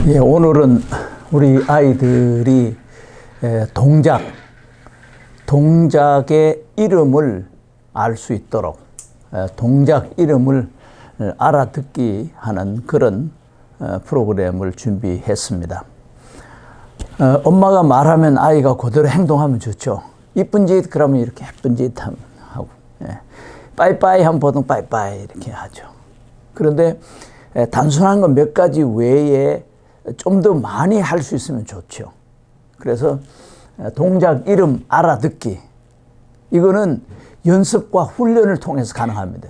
예, 오늘은 우리 아이들이 동작의 이름을 알 수 있도록 동작 이름을 알아듣기 하는 그런 프로그램을 준비했습니다. 엄마가 말하면 아이가 그대로 행동하면 좋죠. 이쁜 짓 그러면 이렇게 예쁜 짓 하고, 빠이빠이 하면 보통 빠이빠이 이렇게 하죠. 그런데 단순한 건 몇 가지 외에 좀 더 많이 할 수 있으면 좋죠. 그래서 동작 이름 알아듣기, 이거는 연습과 훈련을 통해서 가능합니다.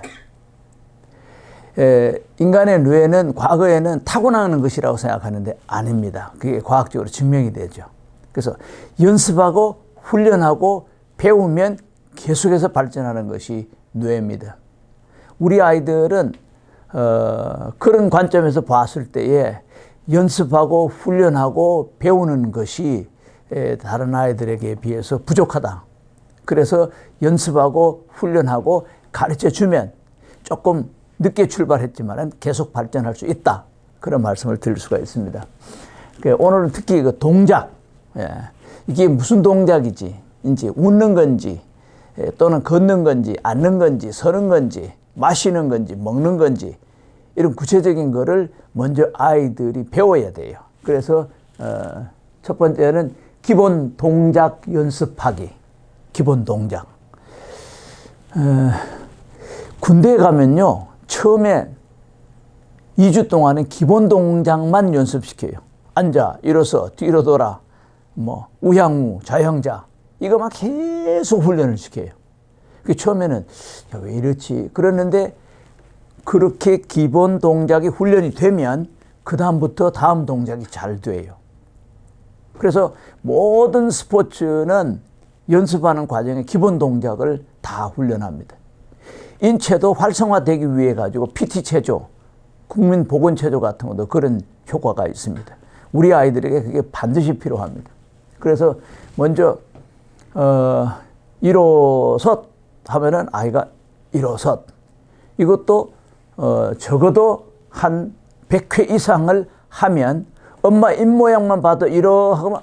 인간의 뇌는 과거에는 타고나는 것이라고 생각하는데 아닙니다. 그게 과학적으로 증명이 되죠. 그래서 연습하고 훈련하고 배우면 계속해서 발전하는 것이 뇌입니다. 우리 아이들은 그런 관점에서 봤을 때에 연습하고 훈련하고 배우는 것이 다른 아이들에게 비해서 부족하다. 그래서 연습하고 훈련하고 가르쳐 주면 조금 늦게 출발했지만 계속 발전할 수 있다. 그런 말씀을 드릴 수가 있습니다. 오늘은 특히 그 동작, 이게 무슨 동작이지, 웃는 건지, 또는 걷는 건지, 앉는 건지, 서는 건지, 마시는 건지, 먹는 건지, 이런 구체적인 거를 먼저 아이들이 배워야 돼요. 그래서 첫 번째는 기본 동작 연습하기. 기본 동작. 군대에 가면요, 처음에 2주 동안은 기본 동작만 연습시켜요. 앉아, 일어서, 뒤로 돌아, 우향우, 좌형자, 이거만 계속 훈련을 시켜요. 처음에는 야, 왜 이렇지? 그러는데 그렇게 기본 동작이 훈련이 되면 그 다음부터 다음 동작이 잘 돼요. 그래서 모든 스포츠는 연습하는 과정에 기본 동작을 다 훈련합니다. 인체도 활성화되기 위해 가지고 PT 체조, 국민보건체조 같은 것도 그런 효과가 있습니다. 우리 아이들에게 그게 반드시 필요합니다. 그래서 먼저 일어섰 하면은 아이가 일어섰, 이것도 적어도 한 100회 이상을 하면 엄마 입모양만 봐도 이러하면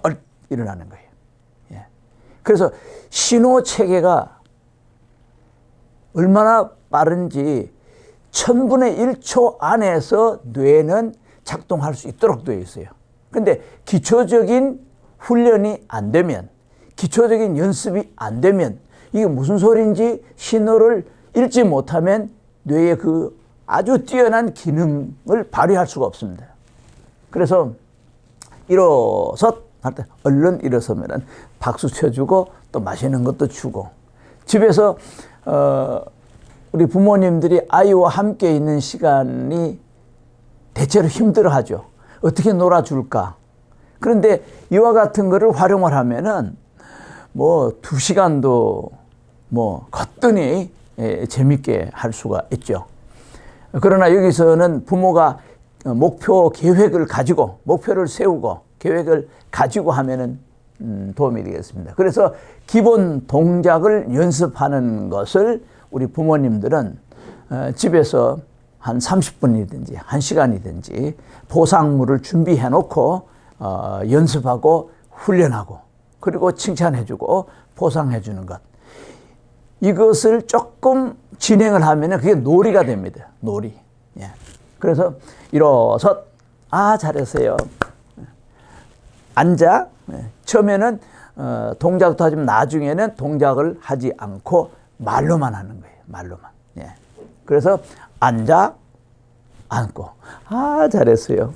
일어나는 거예요. 그래서 신호 체계가 얼마나 빠른지 1000분의 1초 안에서 뇌는 작동할 수 있도록 되어 있어요. 근데 기초적인 훈련이 안 되면, 기초적인 연습이 안 되면, 이게 무슨 소리인지 신호를 읽지 못하면 뇌의 그 아주 뛰어난 기능을 발휘할 수가 없습니다. 그래서 일어섰 할 때 얼른 일어서면 박수 쳐주고 또 맛있는 것도 주고, 집에서 우리 부모님들이 아이와 함께 있는 시간이 대체로 힘들어하죠. 어떻게 놀아줄까? 그런데 이와 같은 거를 활용을 하면은 2시간도 거뜬히 재밌게 할 수가 있죠. 그러나 여기서는 부모가 목표를 세우고 계획을 가지고 하면은 도움이 되겠습니다. 그래서 기본 동작을 연습하는 것을 우리 부모님들은 집에서 한 30분이든지 1시간이든지 보상물을 준비해 놓고 연습하고 훈련하고, 그리고 칭찬해주고 보상해주는 것, 이것을 조금 진행을 하면 그게 놀이가 됩니다. 놀이. 그래서 일어섰, 잘했어요. 앉아. 처음에는 동작도 하지만 나중에는 동작을 하지 않고 말로만 하는 거예요. 말로만. 그래서 앉아, 앉고. 잘했어요.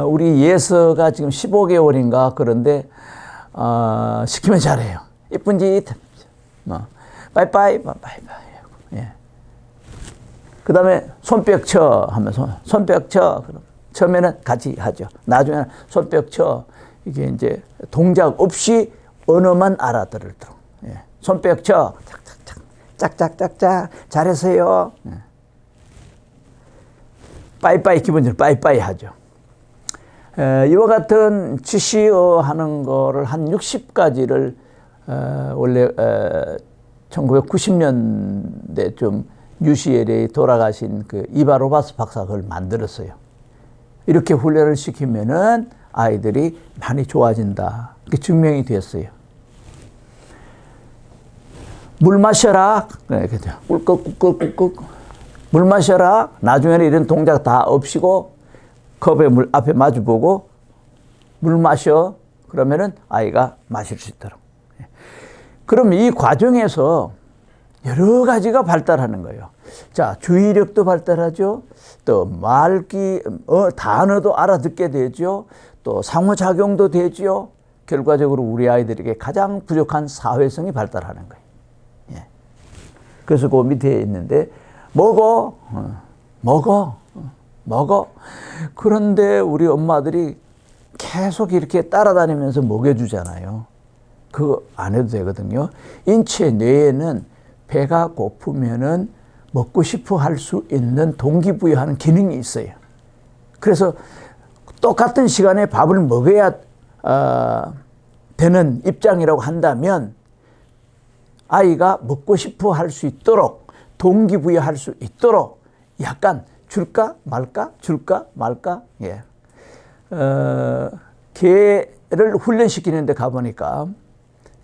우리 예서가 지금 15개월인가 그런데 시키면 잘해요. 이쁜 짓, 빠이빠이. 그 다음에 손뼉 쳐 하면서 손뼉 쳐. 그럼 처음에는 같이 하죠. 나중에는 손뼉 쳐. 이게 이제 동작 없이 언어만 알아들도록. 손뼉 쳐. 짝짝짝짝. 잘했어요. 빠이빠이, 기본적으로 빠이빠이 하죠. 이와 같은 지시어 하는 거를 한 60가지를 원래 1990년대 좀 UCLA 돌아가신 그 이바 로바스 박사가 그걸 만들었어요. 이렇게 훈련을 시키면은 아이들이 많이 좋아진다. 이렇게 증명이 됐어요. 물 마셔라. 이렇게 돼요. 꿀꺽꿀꺽꿀꺽. 물 마셔라. 나중에는 이런 동작 다 없이고 컵에 물 앞에 마주보고 물 마셔. 그러면은 아이가 마실 수 있도록. 그럼 이 과정에서 여러 가지가 발달하는 거예요. 자, 주의력도 발달하죠. 또 말기, 단어도 알아듣게 되죠. 또 상호작용도 되죠. 결과적으로 우리 아이들에게 가장 부족한 사회성이 발달하는 거예요. 예. 그래서 그 밑에 있는데 먹어. 그런데 우리 엄마들이 계속 이렇게 따라다니면서 먹여주잖아요. 그거 안 해도 되거든요. 인체 뇌에는 배가 고프면은 먹고 싶어 할 수 있는 동기부여하는 기능이 있어요. 그래서 똑같은 시간에 밥을 먹어야 되는 입장이라고 한다면 아이가 먹고 싶어 할 수 있도록 동기부여할 수 있도록 약간 줄까 말까 줄까 말까. 예. 개를 훈련시키는데 가보니까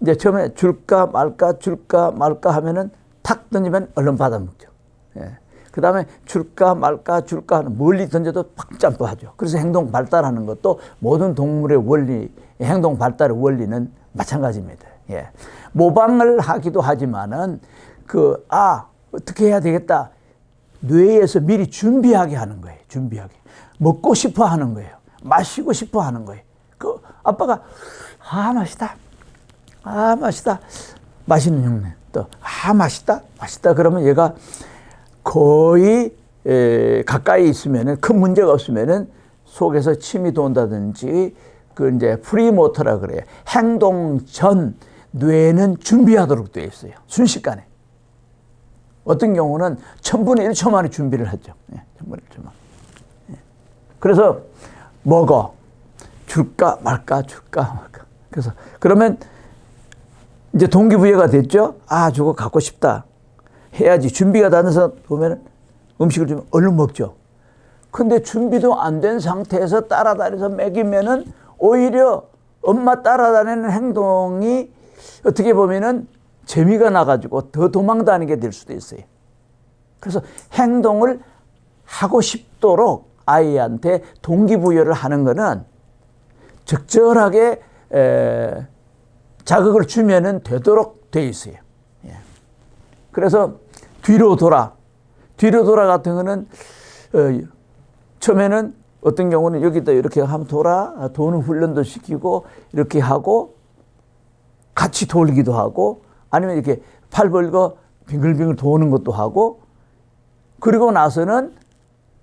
이제 처음에 줄까 말까 하면은 탁 던지면 얼른 받아먹죠. 예. 그 다음에 줄까 말까 하는 멀리 던져도 팍 점프하죠. 그래서 행동 발달하는 것도 모든 동물의 원리, 행동 발달의 원리는 마찬가지입니다. 예. 모방을 하기도 하지만은 어떻게 해야 되겠다. 뇌에서 미리 준비하게 하는 거예요. 준비하게. 먹고 싶어 하는 거예요. 마시고 싶어 하는 거예요. 아빠가 맛있다. 맛있다. 맛있는 흉내. 또 맛있다. 그러면 얘가 거의 가까이 있으면은 큰 문제가 없으면은 속에서 침이 돈다든지 이제 프리모터라 그래요. 행동 전 뇌는 준비하도록 되어 있어요. 순식간에. 어떤 경우는 1000분의 1초 만에 준비를 하죠. 1000분의 1초 만. 그래서 먹어. 줄까 말까. 그래서 그러면 이제 동기부여가 됐죠. 저거 갖고 싶다. 해야지. 준비가 다 돼서 보면 음식을 주면 얼른 먹죠. 근데 준비도 안 된 상태에서 따라다니면서 먹이면은 오히려 엄마 따라다니는 행동이 어떻게 보면은 재미가 나가지고 더 도망다니게 될 수도 있어요. 그래서 행동을 하고 싶도록 아이한테 동기부여를 하는 거는 적절하게 자극을 주면은 되도록 돼 있어요. 예. 그래서 뒤로 돌아 같은 거는 처음에는 어떤 경우는 여기다 이렇게 하면 도는 훈련도 시키고 이렇게 하고 같이 돌기도 하고 아니면 이렇게 팔 벌고 빙글빙글 도는 것도 하고 그리고 나서는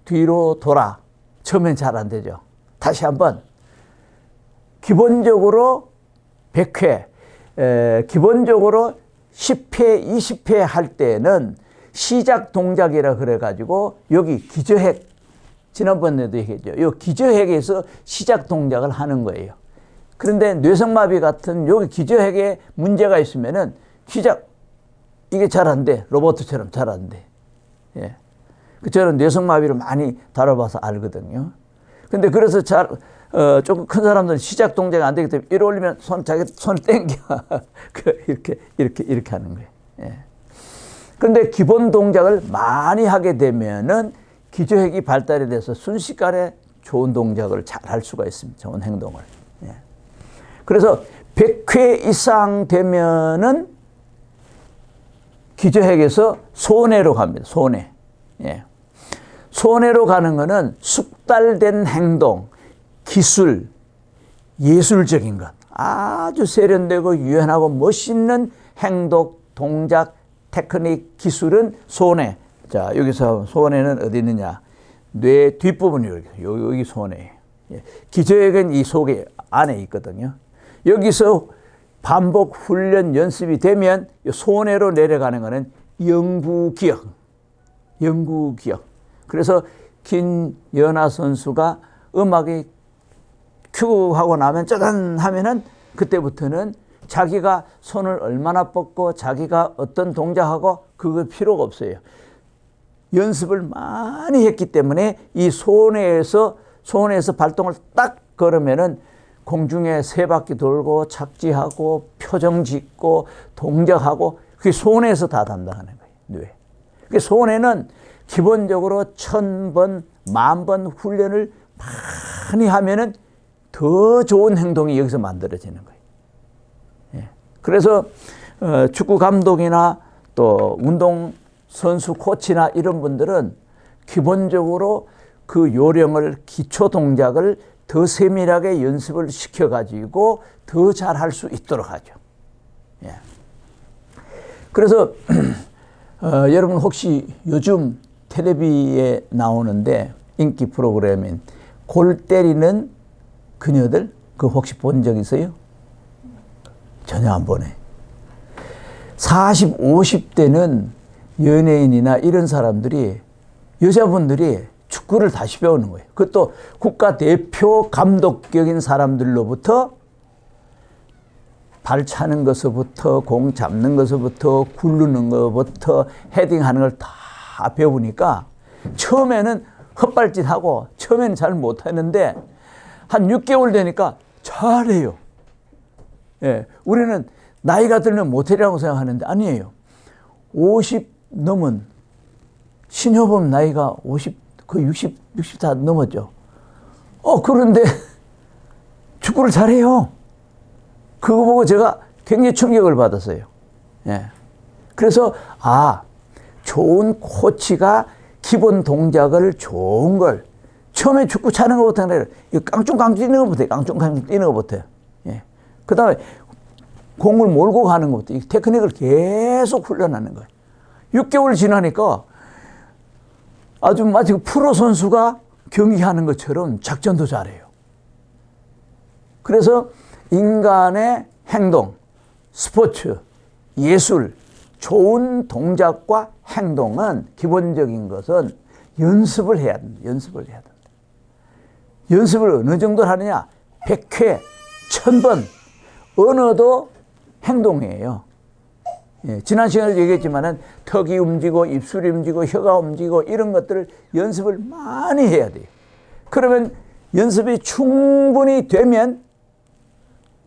뒤로 돌아. 처음엔 잘 안 되죠. 다시 한번 기본적으로 100회, 기본적으로 10회, 20회 할 때는 시작 동작이라 그래가지고 여기 기저핵, 지난번에도 얘기했죠. 이 기저핵에서 시작 동작을 하는 거예요. 그런데 뇌성마비 같은 여기 기저핵에 문제가 있으면은 이게 잘 안 돼. 로봇처럼 잘 안 돼. 예. 저는 뇌성마비를 많이 다뤄봐서 알거든요. 근데 그래서 조금 큰 사람들은 시작 동작이 안 되기 때문에 이리 올리면 자기 손을 땡겨. 이렇게 하는 거예요. 예. 그런데 기본 동작을 많이 하게 되면은 기저핵이 발달이 돼서 순식간에 좋은 동작을 잘 할 수가 있습니다. 좋은 행동을. 예. 그래서 100회 이상 되면은 기저핵에서 손해로 갑니다. 손해. 예. 손해로 가는 거는 숙달된 행동, 기술, 예술적인 것. 아주 세련되고 유연하고 멋있는 행동, 동작, 테크닉, 기술은 손해. 자, 여기서 손해는 어디 있느냐. 뇌 뒷부분이 여기 손해. 예. 기저핵은 이 속에 안에 있거든요. 여기서 반복 훈련 연습이 되면 손해로 내려가는 것은 영구기억. 그래서 김연아 선수가 음악이 큐 하고 나면 짜잔 하면은 그때부터는 자기가 손을 얼마나 뻗고 자기가 어떤 동작하고 그거 필요가 없어요. 연습을 많이 했기 때문에 이 손해에서 손에서 발동을 딱 걸으면은 공중에 세 바퀴 돌고 착지하고 표정 짓고 동작하고 그게 손에서 다 담당하는 거예요. 뇌. 그 손에는 기본적으로 1000번, 10,000번 훈련을 많이 하면은 더 좋은 행동이 여기서 만들어지는 거예요. 예. 그래서 축구 감독이나 또 운동 선수 코치나 이런 분들은 기본적으로 그 요령을 기초 동작을 더 세밀하게 연습을 시켜가지고 더 잘할 수 있도록 하죠. 예. 그래서 여러분 혹시 요즘 텔레비에 나오는데 인기 프로그램인 골 때리는 그녀들 그거 혹시 본 적 있어요? 전혀 안 보네. 40, 50대는 연예인이나 이런 사람들이 여자분들이 축구를 다시 배우는 거예요. 그것도 국가대표 감독격인 사람들로부터 발 차는 것부터 공 잡는 것부터 굴르는 것부터 헤딩하는 걸 다 배우니까 처음에는 헛발질하고 처음에는 잘 못했는데 한 6개월 되니까 잘해요. 예, 우리는 나이가 들면 못해라고 생각하는데 아니에요. 50 넘은 신효범 나이가 50, 거의 60 다 넘었죠. 그런데 축구를 잘해요. 그거 보고 제가 굉장히 충격을 받았어요. 예. 그래서, 좋은 코치가 기본 동작을 좋은 걸, 처음에 축구 차는 것부터 아니라, 깡충깡충 뛰는 것부터, 깡충깡충 뛰는 것부터. 예. 그 다음에 공을 몰고 가는 것부터, 이 테크닉을 계속 훈련하는 거예요. 6개월 지나니까 아주 마치 프로 선수가 경기하는 것처럼 작전도 잘해요. 그래서 인간의 행동, 스포츠, 예술, 좋은 동작과 행동은 기본적인 것은 연습을 해야 된다. 연습을 해야 된다. 연습을 어느 정도 하느냐? 100회, 1000번. 언어도 행동이에요. 예, 지난 시간에 얘기했지만은 턱이 움직이고 입술이 움직이고 혀가 움직이고 이런 것들을 연습을 많이 해야 돼요. 그러면 연습이 충분히 되면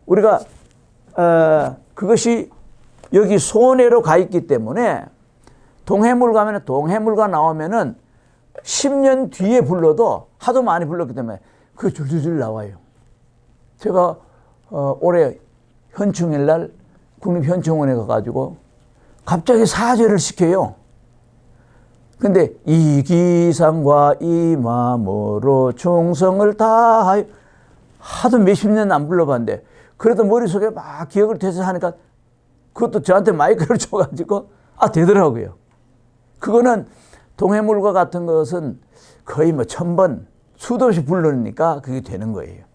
우리가 그것이 여기 손해로 가 있기 때문에 동해물 가면 동해물가 나오면은 10년 뒤에 불러도 하도 많이 불렀기 때문에 그게 줄줄줄 나와요. 제가 올해 현충일 날 국립현충원에 가가지고 갑자기 사죄를 시켜요. 근데 이 기상과 이 마음으로 충성을 다하여 하도 몇십 년 안 불러봤는데 그래도 머릿속에 막 기억을 돼서 하니까 그것도 저한테 마이크를 줘가지고 되더라고요. 그거는 동해물과 같은 것은 거의 1000번 수도 없이 부르니까 그게 되는 거예요.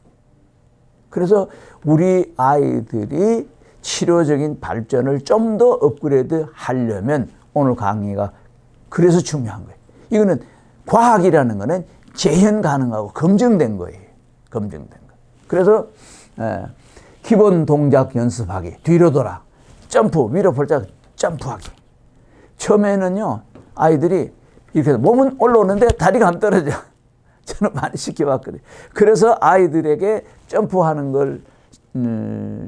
그래서 우리 아이들이 치료적인 발전을 좀 더 업그레이드 하려면 오늘 강의가 그래서 중요한 거예요. 이거는 과학이라는 거는 재현 가능하고 검증된 거예요. 검증된 거. 그래서 기본 동작 연습하기, 뒤로 돌아, 점프, 위로 벌짝 점프하기. 처음에는요, 아이들이 이렇게 몸은 올라오는데 다리가 안 떨어져. 저는 많이 시켜봤거든요. 그래서 아이들에게 점프하는 걸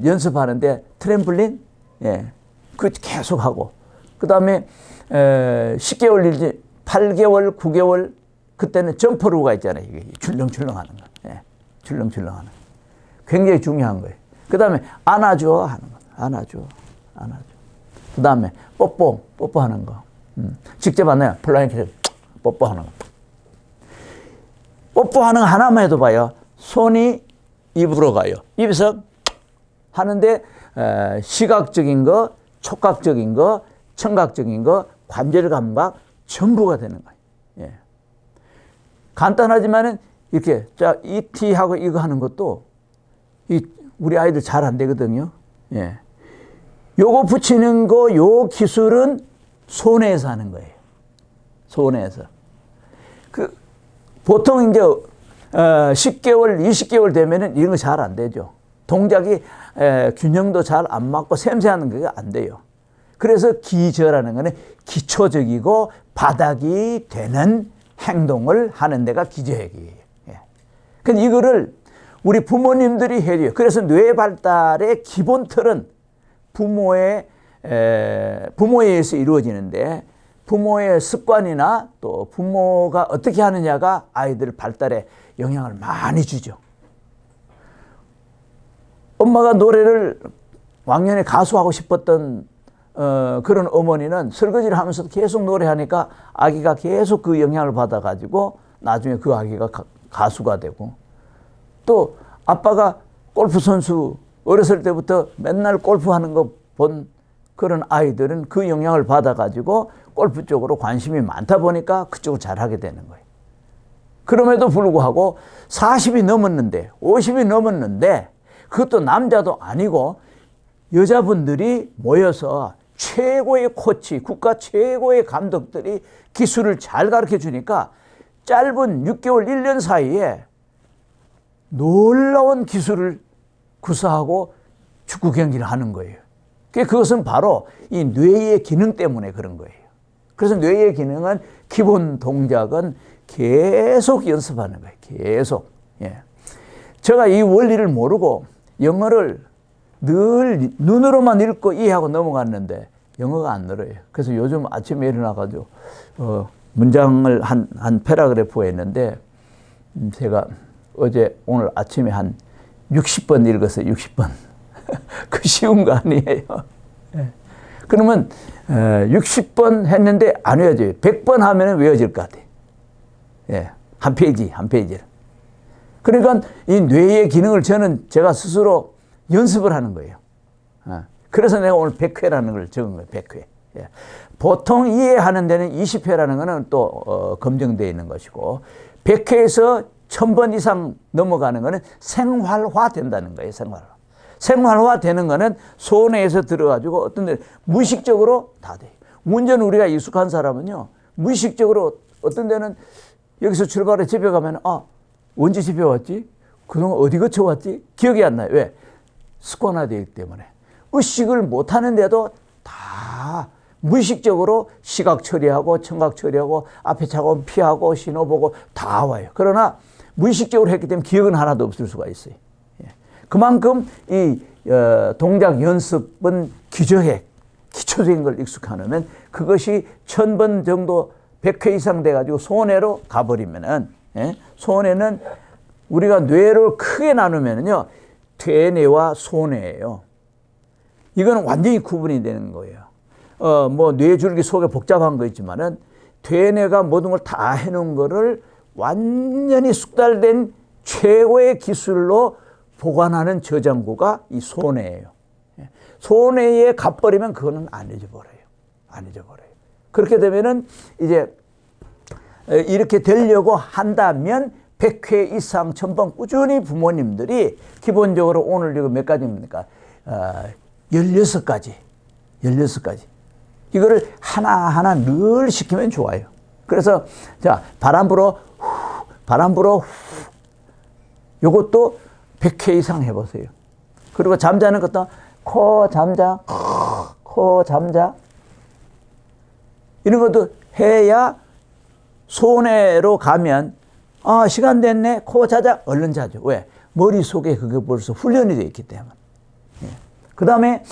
연습하는데 트램플린, 그 계속 하고, 그 다음에 10개월 일지 8개월, 9개월 그때는 점퍼루가 있잖아요. 이게 출렁출렁 하는 거, 출렁출렁 하는 거. 굉장히 중요한 거예요. 그 다음에 안아줘 하는 거, 안아줘. 그 다음에 뽀뽀하는 거. 직접 안아요. 플라잉키를 뽀뽀하는 거. 뽀뽀하는 거 하나만 해도 봐요. 손이 입으로 가요. 입에서 하는데 시각적인 거, 촉각적인 거, 청각적인 거, 관절 감각 전부가 되는 거예요. 예. 간단하지만은 이렇게 이티하고 이거 하는 것도 우리 아이들 잘 안 되거든요. 예. 요거 붙이는 거, 요 기술은 손에서 하는 거예요. 손에서. 보통 이제 10개월, 20개월 되면은 이런 거 잘 안 되죠. 동작이 균형도 잘 안 맞고 샘새하는 게 안 돼요. 그래서 기저라는 거는 기초적이고 바닥이 되는 행동을 하는 데가 기저회계예요. 예. 근데 이거를 우리 부모님들이 해줘요. 그래서 뇌 발달의 기본 틀은 부모에 의해서 이루어지는데 부모의 습관이나 또 부모가 어떻게 하느냐가 아이들 발달에 영향을 많이 주죠. 엄마가 노래를 왕년에 가수하고 싶었던 그런 어머니는 설거지를 하면서 계속 노래하니까 아기가 계속 그 영향을 받아가지고 나중에 그 아기가 가수가 되고, 또 아빠가 골프 선수 어렸을 때부터 맨날 골프하는 거 본 그런 아이들은 그 영향을 받아가지고 골프 쪽으로 관심이 많다 보니까 그쪽을 잘하게 되는 거예요. 그럼에도 불구하고 40이 넘었는데 50이 넘었는데 그것도 남자도 아니고 여자분들이 모여서 최고의 코치, 국가 최고의 감독들이 기술을 잘 가르쳐 주니까 짧은 6개월, 1년 사이에 놀라운 기술을 구사하고 축구 경기를 하는 거예요. 그것은 바로 이 뇌의 기능 때문에 그런 거예요. 그래서 뇌의 기능은 기본 동작은 계속 연습하는 거예요. 계속. 예. 제가 이 원리를 모르고 영어를 늘 눈으로만 읽고 이해하고 넘어갔는데 영어가 안 늘어요. 그래서 요즘 아침에 일어나가지고 문장을 한 패러그래프 했는데 제가 오늘 아침에 한 60번 읽었어요. 60번. 그 쉬운 거 아니에요. 예. 그러면 60번 했는데 안 외워져요. 100번 하면 외워질 것 같아요. 예. 한 페이지를. 그러니까 이 뇌의 기능을 제가 스스로 연습을 하는 거예요. 그래서 내가 오늘 100회라는 걸 적은 거예요. 100회. 예. 보통 이해하는 데는 20회라는 거는 또 검증되어 있는 것이고 100회에서 1000번 이상 넘어가는 거는 생활화 된다는 거예요. 생활화 되는 거는 손에서 들어가지고 어떤 데 무의식적으로 다 돼요. 운전 우리가 익숙한 사람은요, 무의식적으로 어떤 데는 여기서 출발해 집에 가면 언제 집에 왔지? 그동안 어디 거쳐 왔지? 기억이 안 나요. 왜? 습관화되기 때문에. 의식을 못 하는데도 다 무의식적으로 시각 처리하고 청각 처리하고 앞에 차가 오면 피하고 신호 보고 다 와요. 그러나 무의식적으로 했기 때문에 기억은 하나도 없을 수가 있어요. 그만큼 이 동작 연습은 기초적인 걸 익숙하면 그것이 1000번 정도 100회 이상 돼가지고 손해로 가버리면은, 손해는 우리가 뇌를 크게 나누면은요, 퇴뇌와 손해예요. 이거는 완전히 구분이 되는 거예요. 뭐 뇌줄기 속에 복잡한 거 있지만은 퇴뇌가 모든 걸 다 해놓은 거를 완전히 숙달된 최고의 기술로 보관하는 저장고가 이 손해예요. 손해에 갚버리면 그거는 안 잊어버려요. 그렇게 되면은 이제 이렇게 되려고 한다면 100회 이상 1000번 꾸준히 부모님들이 기본적으로 오늘 이거 몇 가지입니까? 16가지. 이거를 하나하나 늘 시키면 좋아요. 그래서 자, 바람 불어 후. 요것도 100회 이상 해보세요. 그리고 잠자는 것도 코 잠자. 이런 것도 해야 손해로 가면 시간 됐네. 코 자자. 얼른 자죠. 왜? 머릿속에 그게 벌써 훈련이 되어 있기 때문에. 예. 그 다음에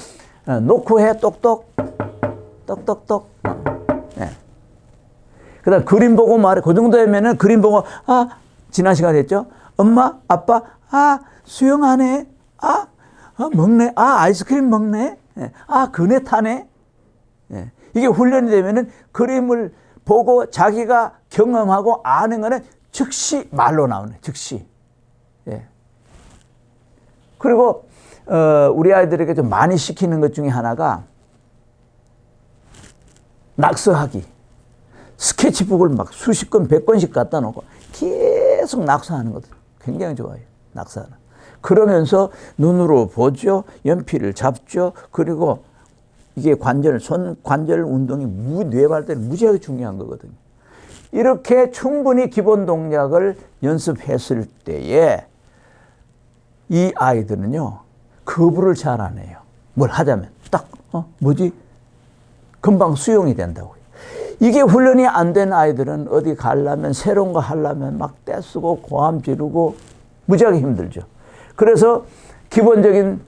놓고 해. 똑똑. 예. 그 다음 그림 보고 말해. 그 정도 되면은 그림 보고 지난 시간 했죠. 엄마, 아빠, 수영하네. 먹네. 아이스크림 먹네. 예. 그네 타네. 예. 이게 훈련이 되면은 그림을 보고 자기가 경험하고 아는 거는 즉시 말로 나오네. 즉시. 예. 그리고 우리 아이들에게 좀 많이 시키는 것 중에 하나가 낙서하기. 스케치북을 막 수십 건, 100건씩 갖다 놓고 계속 낙서하는 것도 굉장히 좋아요. 낙서하는. 그러면서 눈으로 보죠. 연필을 잡죠. 그리고 이게 손 관절 운동이 뇌 발달에 무지하게 중요한 거거든요. 이렇게 충분히 기본 동작을 연습했을 때에 이 아이들은요, 거부를 잘 안 해요. 뭘 하자면 뭐지? 금방 수용이 된다고요. 이게 훈련이 안 된 아이들은 어디 가려면 새로운 거 하려면 막 떼쓰고 고함 지르고 무지하게 힘들죠. 그래서 기본적인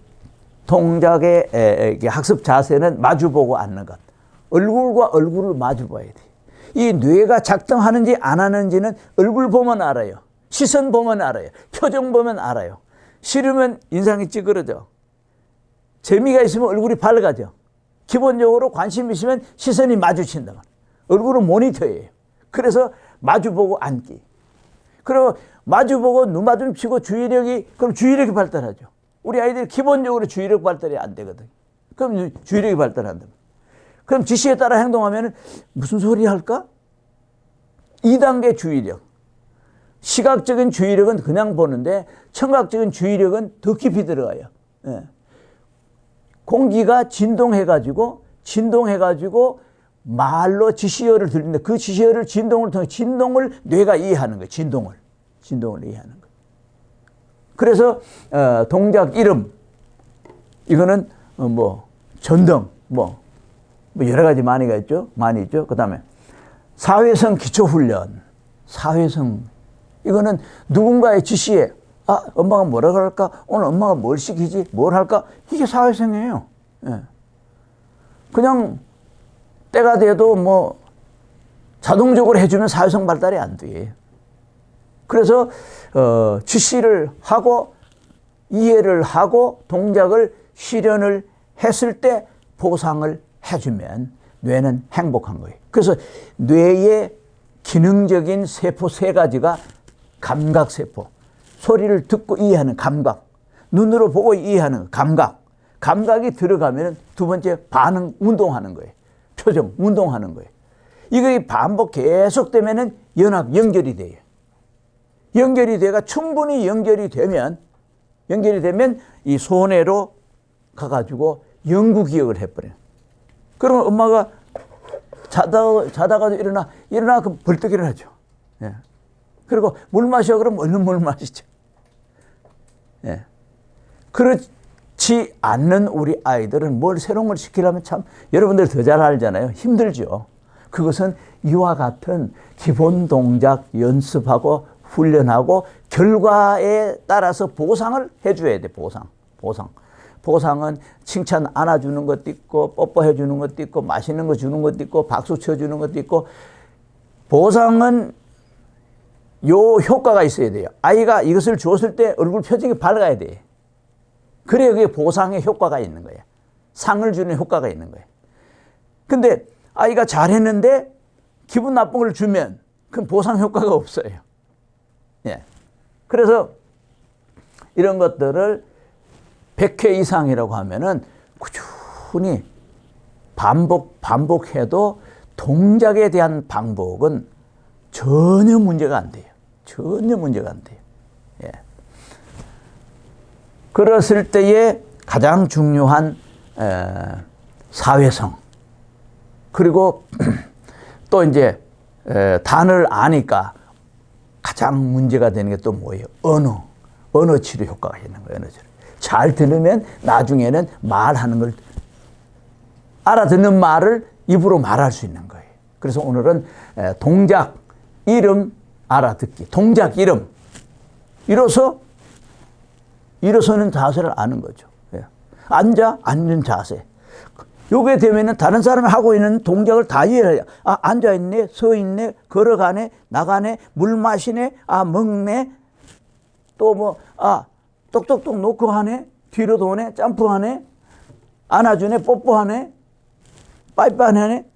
동작의 학습 자세는 마주보고 앉는 것. 얼굴과 얼굴을 마주봐야 돼. 이 뇌가 작동하는지 안 하는지는 얼굴 보면 알아요. 시선 보면 알아요. 표정 보면 알아요. 싫으면 인상이 찌그러져. 재미가 있으면 얼굴이 밝아져. 기본적으로 관심 있으면 시선이 마주친다. 얼굴은 모니터예요. 그래서 마주보고 앉기. 그리고 마주보고 눈 마주치고 그럼 주의력이 발달하죠. 우리 아이들이 기본적으로 주의력 발달이 안 되거든. 그럼 주의력이 발달한다. 그럼 지시에 따라 행동하면 무슨 소리 할까? 2단계 주의력. 시각적인 주의력은 그냥 보는데 청각적인 주의력은 더 깊이 들어가요. 예. 공기가 진동해가지고 말로 지시어를 들리는데 그 지시어를 진동을 통해 진동을 뇌가 이해하는 거예요. 진동을 이해하는 거예요. 그래서 동작 이름 이거는 전등 여러 가지 많이 있죠. 그다음에 사회성 기초훈련. 사회성 이거는 누군가의 지시에 엄마가 뭐라 그럴까? 오늘 엄마가 뭘 시키지? 뭘 할까? 이게 사회성이에요. 예. 그냥 때가 돼도 자동적으로 해주면 사회성 발달이 안 돼. 그래서 지시를 하고 이해를 하고 동작을 실현을 했을 때 보상을 해주면 뇌는 행복한 거예요. 그래서 뇌의 기능적인 세포 3가지가 감각세포, 소리를 듣고 이해하는 감각, 눈으로 보고 이해하는 감각, 감각이 들어가면 두 번째 반응, 운동하는 거예요. 표정, 운동하는 거예요. 이게 반복 계속되면 연결이 돼요. 연결이 돼가 충분히 연결이 되면 이 손해로 가가지고 영구기억을 해버려요. 그러면 엄마가 자다가도 일어나 그럼 벌떡 일어나죠. 예. 그리고 물 마셔 그러면 얼른 물 마시죠. 예. 그렇지 않는 우리 아이들은 뭘 새로운 걸 시키려면 참 여러분들 더 잘 알잖아요. 힘들죠. 그것은 이와 같은 기본 동작 연습하고 훈련하고 결과에 따라서 보상을 해줘야 돼. 보상은 칭찬 안아주는 것도 있고 뽀뽀해 주는 것도 있고 맛있는 거 주는 것도 있고 박수 쳐주는 것도 있고 보상은 요 효과가 있어야 돼요. 아이가 이것을 주었을 때 얼굴 표정이 밝아야 돼. 그래야 그게 보상의 효과가 있는 거야. 상을 주는 효과가 있는 거야. 근데 아이가 잘했는데 기분 나쁜 걸 주면 그건 보상 효과가 없어요. 예. 그래서 이런 것들을 100회 이상이라고 하면은 꾸준히 반복해도 동작에 대한 반복은 전혀 문제가 안 돼요. 예. 그랬을 때에 가장 중요한 사회성. 그리고 또 이제 단어를 아니까 가장 문제가 되는 게 또 뭐예요? 언어 치료 효과가 있는 거예요. 언어 치료. 잘 들으면 나중에는 말하는 걸 알아듣는 말을 입으로 말할 수 있는 거예요. 그래서 오늘은 동작 이름 알아듣기. 동작 이름. 일어서는 자세를 아는 거죠. 앉는 자세. 요게 되면은 다른 사람이 하고 있는 동작을 다 이해를 해요. 앉아있네, 서있네, 걸어가네, 나가네, 물 마시네, 먹네, 또 똑똑똑 놓고 하네, 뒤로 도네, 점프하네, 안아주네, 뽀뽀하네, 빠이빠이 하네.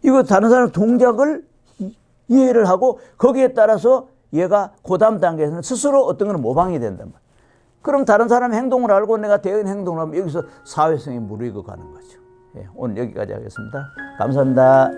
이거 다른 사람 동작을 이해를 하고 거기에 따라서 얘가 그 다음 단계에서는 스스로 어떤 건 모방이 된단 말이에요. 그럼 다른 사람의 행동을 알고 내가 대응 행동을 하면 여기서 사회성이 무르익어 가는 거죠. 예, 오늘 여기까지 하겠습니다. 감사합니다.